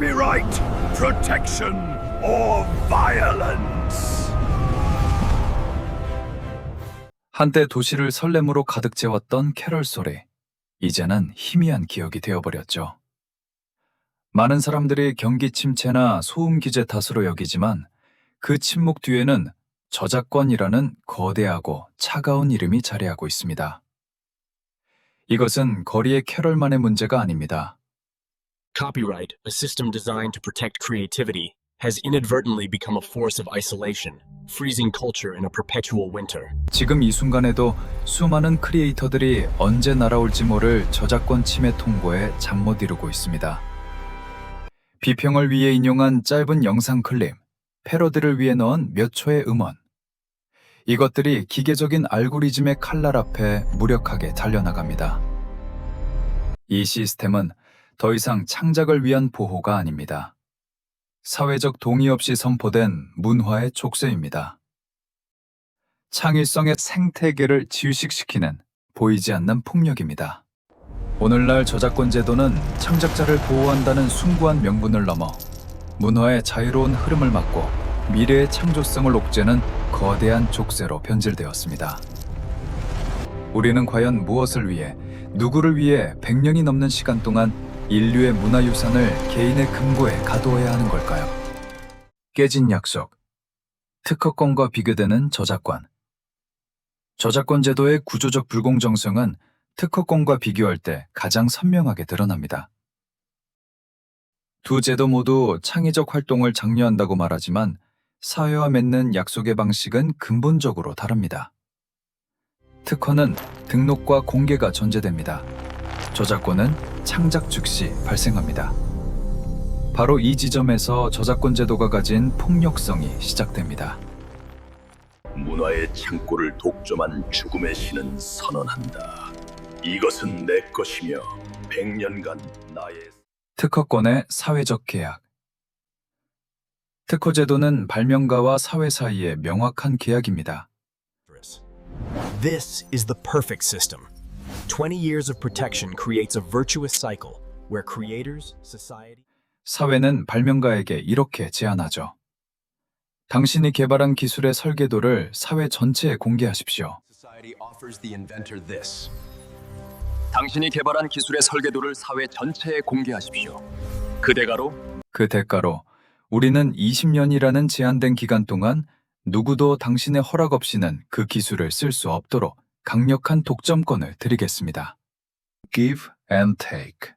copyright, protection, or violence. 한때 도시를 설렘으로 가득 채웠던 캐럴 소리. 이제는 희미한 기억이 되어버렸죠. 많은 사람들이 경기 침체나 소음 규제 탓으로 여기지만 그 침묵 뒤에는 저작권이라는 거대하고 차가운 이름이 자리하고 있습니다. 이것은 거리의 캐럴만의 문제가 아닙니다. Copyright, a system designed to protect creativity, has inadvertently become a force of isolation, freezing culture in a perpetual winter. 지금 이 순간에도 수많은 크리에이터들이 언제 날아올지 모를 저작권 침해 통보에 잠 못 이루고 있습니다. 비평을 위해 인용한 짧은 영상 클립, 패러디를 위해 넣은 몇 초의 음원. 이것들이 기계적인 알고리즘의 칼날 앞에 무력하게 달려나갑니다. 이 시스템은 더 이상 창작을 위한 보호가 아닙니다. 사회적 동의 없이 선포된 문화의 족쇄입니다. 창의성의 생태계를 지우식시키는 보이지 않는 폭력입니다. 오늘날 저작권 제도는 창작자를 보호한다는 숭고한 명분을 넘어 문화의 자유로운 흐름을 막고 미래의 창조성을 옥죄는 거대한 족쇄로 변질되었습니다. 우리는 과연 무엇을 위해, 누구를 위해 100년이 넘는 시간 동안 인류의 문화유산을 개인의 금고에 가두어야 하는 걸까요? 깨진 약속, 특허권과 비교되는 저작권. 저작권 제도의 구조적 불공정성은 특허권과 비교할 때 가장 선명하게 드러납니다. 두 제도 모두 창의적 활동을 장려한다고 말하지만 사회와 맺는 약속의 방식은 근본적으로 다릅니다. 특허는 등록과 공개가 전제됩니다. 저작권은 창작 즉시 발생합니다. 바로 이 지점에서 저작권 제도가 가진 폭력성이 시작됩니다. 문화의 창고를 독점한 죽음의 신은 선언한다. 이것은 내 것이며 100년간 나의... 특허권의 사회적 계약. 특허 제도는 발명가와 사회 사이의 명확한 계약입니다. This is the perfect system. 20 years of protection creates a virtuous cycle where creators, society... 사회는 발명가에게 이렇게 제안하죠. 당신이 개발한 기술의 설계도를 사회 전체에 공개하십시오. Society offers the inventor this. 당신이 개발한 기술의 설계도를 사회 전체에 공개하십시오. 그 대가로 우리는 20년이라는 제한된 기간 동안 누구도 당신의 허락 없이는 그 기술을 쓸 수 없도록 강력한 독점권을 드리겠습니다. Give and take.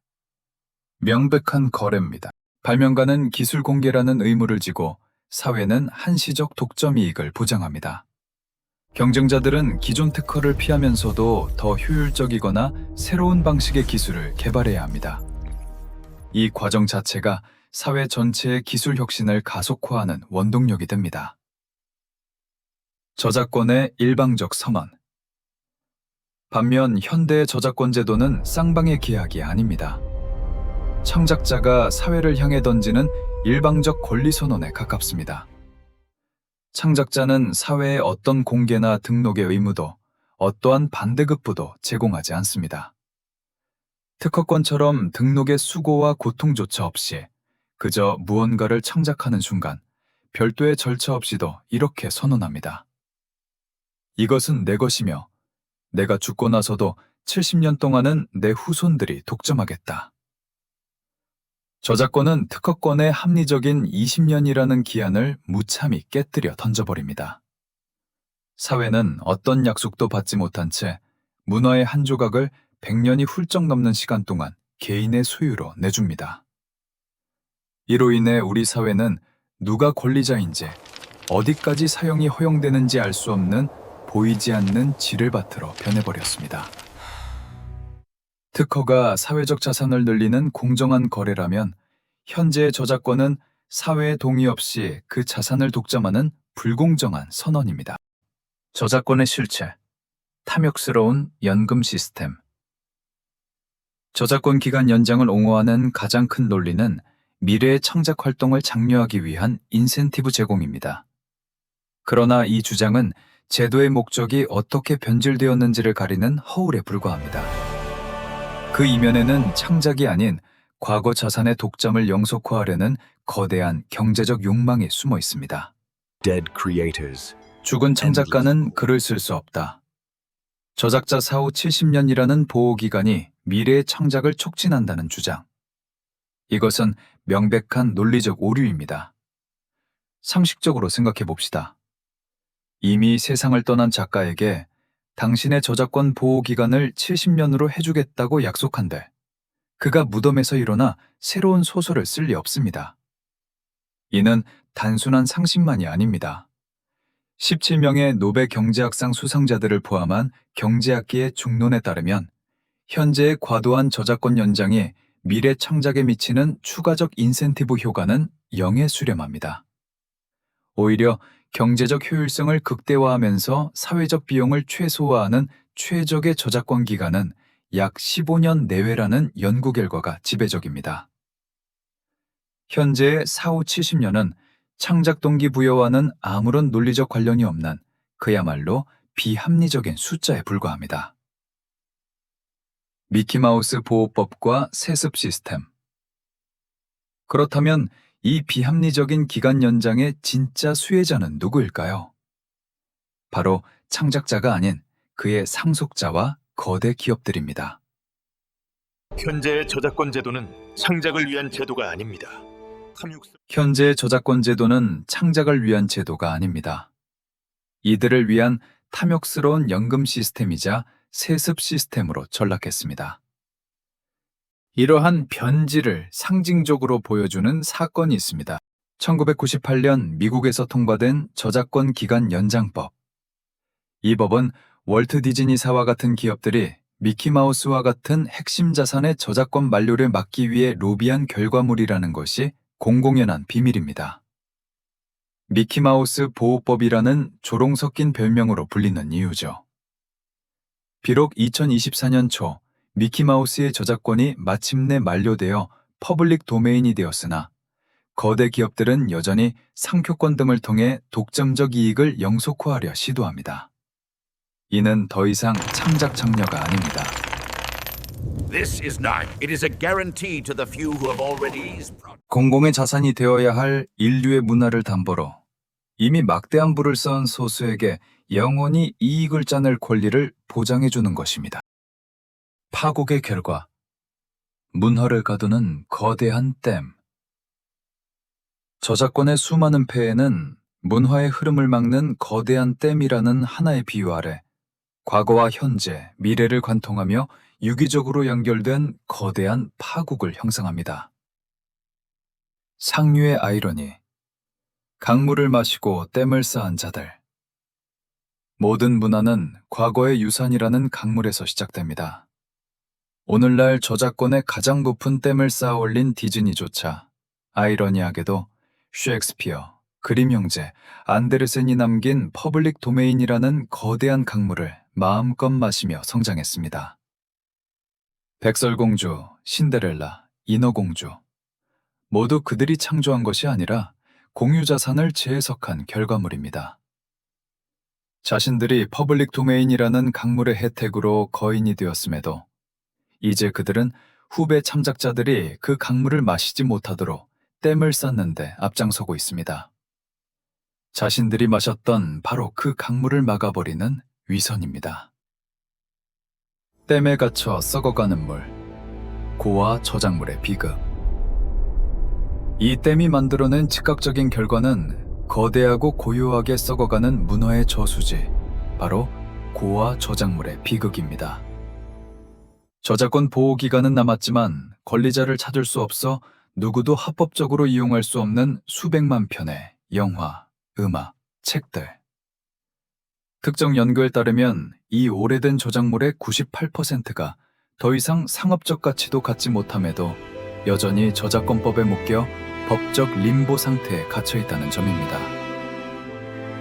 명백한 거래입니다. 발명가는 기술 공개라는 의무를 지고 사회는 한시적 독점 이익을 보장합니다. 경쟁자들은 기존 특허를 피하면서도 더 효율적이거나 새로운 방식의 기술을 개발해야 합니다. 이 과정 자체가 사회 전체의 기술 혁신을 가속화하는 원동력이 됩니다. 저작권의 일방적 선언. 반면 현대의 저작권 제도는 쌍방의 계약이 아닙니다. 창작자가 사회를 향해 던지는 일방적 권리 선언에 가깝습니다. 창작자는 사회에 어떤 공개나 등록의 의무도 어떠한 반대급부도 제공하지 않습니다. 특허권처럼 등록의 수고와 고통조차 없이 그저 무언가를 창작하는 순간 별도의 절차 없이도 이렇게 선언합니다. 이것은 내 것이며 내가 죽고 나서도 70년 동안은 내 후손들이 독점하겠다. 저작권은 특허권의 합리적인 20년이라는 기한을 무참히 깨뜨려 던져버립니다. 사회는 어떤 약속도 받지 못한 채 문화의 한 조각을 100년이 훌쩍 넘는 시간 동안 개인의 소유로 내줍니다. 이로 인해 우리 사회는 누가 권리자인지 어디까지 사용이 허용되는지 알 수 없는 보이지 않는 지뢰밭으로 변해버렸습니다. 특허가 사회적 자산을 늘리는 공정한 거래라면 현재의 저작권은 사회의 동의 없이 그 자산을 독점하는 불공정한 선언입니다. 저작권의 실체, 탐욕스러운 연금 시스템. 저작권 기간 연장을 옹호하는 가장 큰 논리는 미래의 창작 활동을 장려하기 위한 인센티브 제공입니다. 그러나 이 주장은 제도의 목적이 어떻게 변질되었는지를 가리는 허울에 불과합니다. 그 이면에는 창작이 아닌 과거 자산의 독점을 영속화하려는 거대한 경제적 욕망이 숨어 있습니다. Dead creators. 죽은 창작가는 글을 쓸 수 없다. 저작자 사후 70년이라는 보호기간이 미래의 창작을 촉진한다는 주장. 이것은 명백한 논리적 오류입니다. 상식적으로 생각해 봅시다. 이미 세상을 떠난 작가에게 당신의 저작권 보호 기간을 70년으로 해주겠다고 약속한데 그가 무덤에서 일어나 새로운 소설을 쓸 리 없습니다. 이는 단순한 상식만이 아닙니다. 17명의 노벨 경제학상 수상자들을 포함한 경제학계의 중론에 따르면 현재의 과도한 저작권 연장이 미래 창작에 미치는 추가적 인센티브 효과는 0에 수렴합니다. 오히려 경제적 효율성을 극대화하면서 사회적 비용을 최소화하는 최적의 저작권 기간은 약 15년 내외라는 연구 결과가 지배적입니다. 현재의 사후 70년은 창작 동기 부여와는 아무런 논리적 관련이 없는 그야말로 비합리적인 숫자에 불과합니다. 미키마우스 보호법과 세습 시스템. 그렇다면 이 비합리적인 기간 연장의 진짜 수혜자는 누구일까요? 바로 창작자가 아닌 그의 상속자와 거대 기업들입니다. 현재의 저작권 제도는 창작을 위한 제도가 아닙니다. 현재의 저작권 제도는 창작을 위한 제도가 아닙니다. 이들을 위한 탐욕스러운 연금 시스템이자 세습 시스템으로 전락했습니다. 이러한 변질을 상징적으로 보여주는 사건이 있습니다. 1998년 미국에서 통과된 저작권 기간 연장법. 이 법은 월트 디즈니사와 같은 기업들이 미키마우스와 같은 핵심 자산의 저작권 만료를 막기 위해 로비한 결과물이라는 것이 공공연한 비밀입니다. 미키마우스 보호법이라는 조롱 섞인 별명으로 불리는 이유죠. 비록 2024년 초 미키마우스의 저작권이 마침내 만료되어 퍼블릭 도메인이 되었으나 거대 기업들은 여전히 상표권 등을 통해 독점적 이익을 영속화하려 시도합니다. 이는 더 이상 창작 장려가 아닙니다. This is not. It is a guarantee to the few who have already. 공공의 자산이 되어야 할 인류의 문화를 담보로 이미 막대한 부를 쌓은 소수에게 영원히 이익을 짜낼 권리를 보장해주는 것입니다. 파국의 결과, 문화를 가두는 거대한 댐. 저작권의 수많은 폐해는 문화의 흐름을 막는 거대한 댐이라는 하나의 비유 아래 과거와 현재, 미래를 관통하며 유기적으로 연결된 거대한 파국을 형성합니다. 상류의 아이러니, 강물을 마시고 댐을 쌓은 자들. 모든 문화는 과거의 유산이라는 강물에서 시작됩니다. 오늘날 저작권의 가장 높은 댐을 쌓아 올린 디즈니조차 아이러니하게도 셰익스피어, 그림 형제, 안데르센이 남긴 퍼블릭 도메인이라는 거대한 강물을 마음껏 마시며 성장했습니다. 백설공주, 신데렐라, 인어공주 모두 그들이 창조한 것이 아니라 공유자산을 재해석한 결과물입니다. 자신들이 퍼블릭 도메인이라는 강물의 혜택으로 거인이 되었음에도 이제 그들은 후배 참작자들이 그 강물을 마시지 못하도록 댐을 쌓는데 앞장서고 있습니다. 자신들이 마셨던 바로 그 강물을 막아버리는 위선입니다. 댐에 갇혀 썩어가는 물, 고와 저작물의 비극. 이 댐이 만들어낸 즉각적인 결과는 거대하고 고요하게 썩어가는 문화의 저수지, 바로 고와 저작물의 비극입니다. 저작권 보호 기간은 남았지만 권리자를 찾을 수 없어 누구도 합법적으로 이용할 수 없는 수백만 편의 영화, 음악, 책들. 특정 연구에 따르면 이 오래된 저작물의 98%가 더 이상 상업적 가치도 갖지 못함에도 여전히 저작권법에 묶여 법적 림보 상태에 갇혀 있다는 점입니다.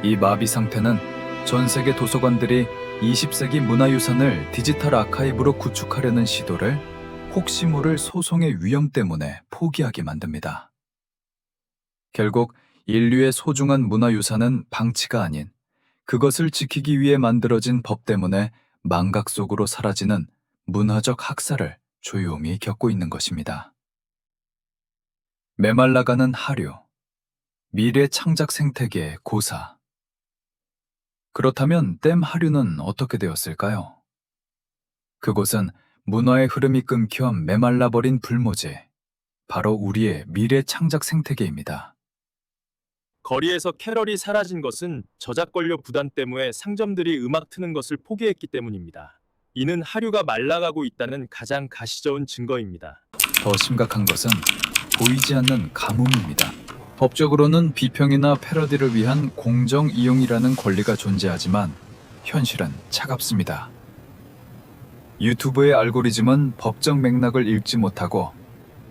이 마비 상태는 전 세계 도서관들이 20세기 문화유산을 디지털 아카이브로 구축하려는 시도를 혹시 모를 소송의 위험 때문에 포기하게 만듭니다. 결국 인류의 소중한 문화유산은 방치가 아닌 그것을 지키기 위해 만들어진 법 때문에 망각 속으로 사라지는 문화적 학살을 조용히 겪고 있는 것입니다. 메말라가는 하류, 미래 창작 생태계의 고사. 그렇다면 댐 하류는 어떻게 되었을까요? 그곳은 문화의 흐름이 끊겨 메말라버린 불모지, 바로 우리의 미래 창작 생태계입니다. 거리에서 캐럴이 사라진 것은 저작권료 부담 때문에 상점들이 음악 트는 것을 포기했기 때문입니다. 이는 하류가 말라가고 있다는 가장 가시적인 증거입니다. 더 심각한 것은 보이지 않는 가뭄입니다. 법적으로는 비평이나 패러디를 위한 공정 이용이라는 권리가 존재하지만 현실은 차갑습니다. 유튜브의 알고리즘은 법적 맥락을 읽지 못하고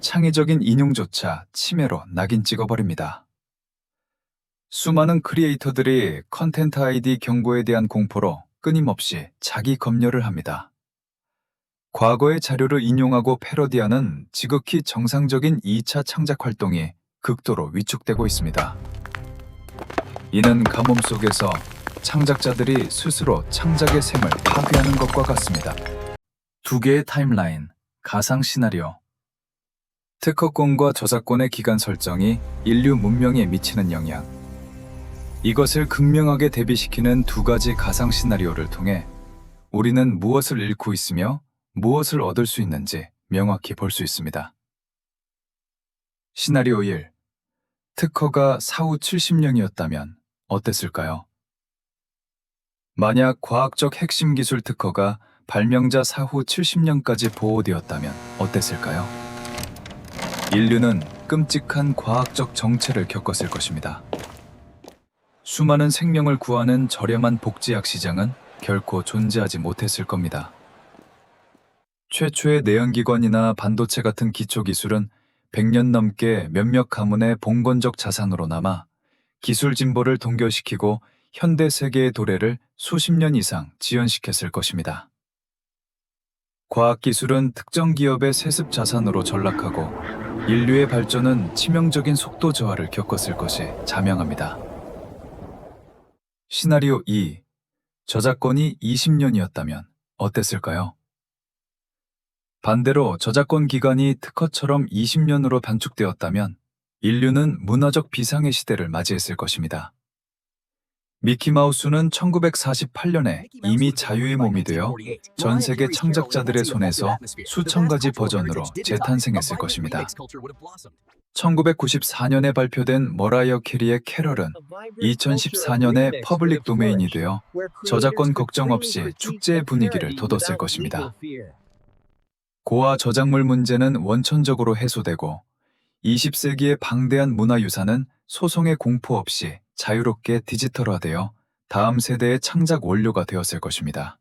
창의적인 인용조차 침해로 낙인 찍어버립니다. 수많은 크리에이터들이 컨텐트 아이디 경고에 대한 공포로 끊임없이 자기 검열을 합니다. 과거의 자료를 인용하고 패러디하는 지극히 정상적인 2차 창작 활동이 극도로 위축되고 있습니다. 이는 가뭄 속에서 창작자들이 스스로 창작의 셈을 파괴하는 것과 같습니다. 두 개의 타임라인, 가상 시나리오. 특허권과 저작권의 기간 설정이 인류 문명에 미치는 영향. 이것을 극명하게 대비시키는 두 가지 가상 시나리오를 통해 우리는 무엇을 잃고 있으며 무엇을 얻을 수 있는지 명확히 볼 수 있습니다. 시나리오 1. 특허가 사후 70년이었다면 어땠을까요? 만약 과학적 핵심 기술 특허가 발명자 사후 70년까지 보호되었다면 어땠을까요? 인류는 끔찍한 과학적 정체를 겪었을 것입니다. 수많은 생명을 구하는 저렴한 복제약 시장은 결코 존재하지 못했을 겁니다. 최초의 내연기관이나 반도체 같은 기초기술은 100년 넘게 몇몇 가문의 봉건적 자산으로 남아 기술 진보를 동결시키고 현대 세계의 도래를 수십 년 이상 지연시켰을 것입니다. 과학기술은 특정 기업의 세습 자산으로 전락하고 인류의 발전은 치명적인 속도 저하를 겪었을 것이 자명합니다. 시나리오 2. 저작권이 20년이었다면 어땠을까요? 반대로 저작권 기간이 특허처럼 20년으로 단축되었다면 인류는 문화적 비상의 시대를 맞이했을 것입니다. 미키마우스는 1948년에 이미 자유의 몸이 되어 전 세계 창작자들의 손에서 수천 가지 버전으로 재탄생했을 것입니다. 1994년에 발표된 머라이어 캐리의 캐럴은 2014년에 퍼블릭 도메인이 되어 저작권 걱정 없이 축제의 분위기를 돋웠을 것입니다. 고화 저작물 문제는 원천적으로 해소되고 20세기의 방대한 문화유산은 소송의 공포 없이 자유롭게 디지털화되어 다음 세대의 창작 원료가 되었을 것입니다.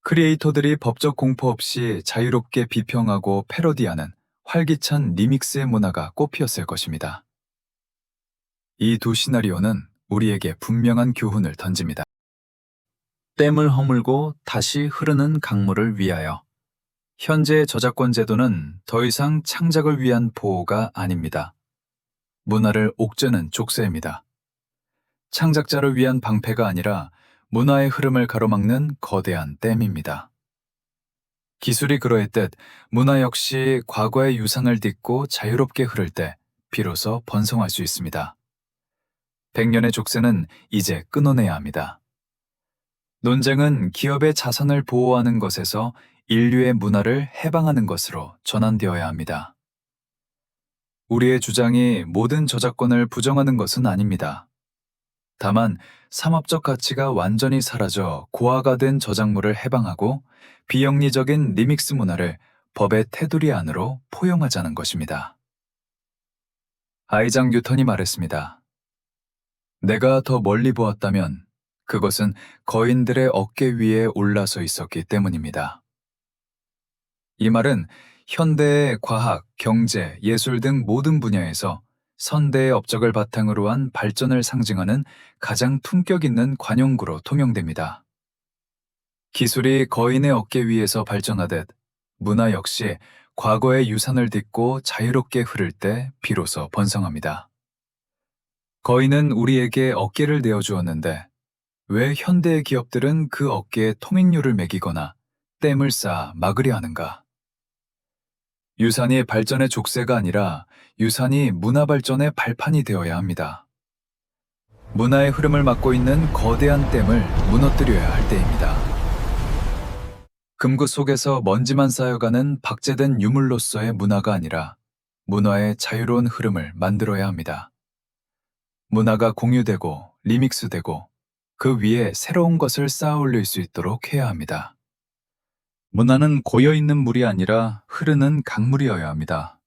크리에이터들이 법적 공포 없이 자유롭게 비평하고 패러디하는 활기찬 리믹스의 문화가 꽃피었을 것입니다. 이 두 시나리오는 우리에게 분명한 교훈을 던집니다. 댐을 허물고 다시 흐르는 강물을 위하여. 현재의 저작권 제도는 더 이상 창작을 위한 보호가 아닙니다. 문화를 옥죄는 족쇄입니다. 창작자를 위한 방패가 아니라 문화의 흐름을 가로막는 거대한 댐입니다. 기술이 그러했듯 문화 역시 과거의 유산을 딛고 자유롭게 흐를 때 비로소 번성할 수 있습니다. 100년의 족쇄는 이제 끊어내야 합니다. 논쟁은 기업의 자산을 보호하는 것에서 인류의 문화를 해방하는 것으로 전환되어야 합니다. 우리의 주장이 모든 저작권을 부정하는 것은 아닙니다. 다만 상업적 가치가 완전히 사라져 고화가 된 저작물을 해방하고 비영리적인 리믹스 문화를 법의 테두리 안으로 포용하자는 것입니다. 아이작 뉴턴이 말했습니다. 내가 더 멀리 보았다면 그것은 거인들의 어깨 위에 올라서 있었기 때문입니다. 이 말은 현대의 과학, 경제, 예술 등 모든 분야에서 선대의 업적을 바탕으로 한 발전을 상징하는 가장 품격 있는 관용구로 통용됩니다. 기술이 거인의 어깨 위에서 발전하듯 문화 역시 과거의 유산을 딛고 자유롭게 흐를 때 비로소 번성합니다. 거인은 우리에게 어깨를 내어주었는데 왜 현대의 기업들은 그 어깨에 통행료를 매기거나 댐을 쌓아 막으려 하는가? 유산이 발전의 족쇄가 아니라 유산이 문화 발전의 발판이 되어야 합니다. 문화의 흐름을 막고 있는 거대한 댐을 무너뜨려야 할 때입니다. 금고 속에서 먼지만 쌓여가는 박제된 유물로서의 문화가 아니라 문화의 자유로운 흐름을 만들어야 합니다. 문화가 공유되고 리믹스되고 그 위에 새로운 것을 쌓아 올릴 수 있도록 해야 합니다. 문화는 고여있는 물이 아니라 흐르는 강물이어야 합니다.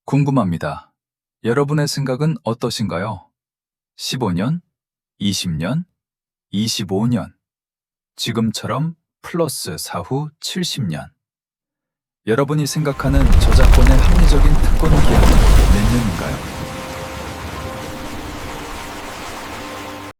궁금합니다. 여러분의 생각은 어떠신가요? 15년, 20년, 25년, 지금처럼 플러스 사후 70년. 여러분이 생각하는 저작권의 합리적인 특권 기한은 몇 년인가요?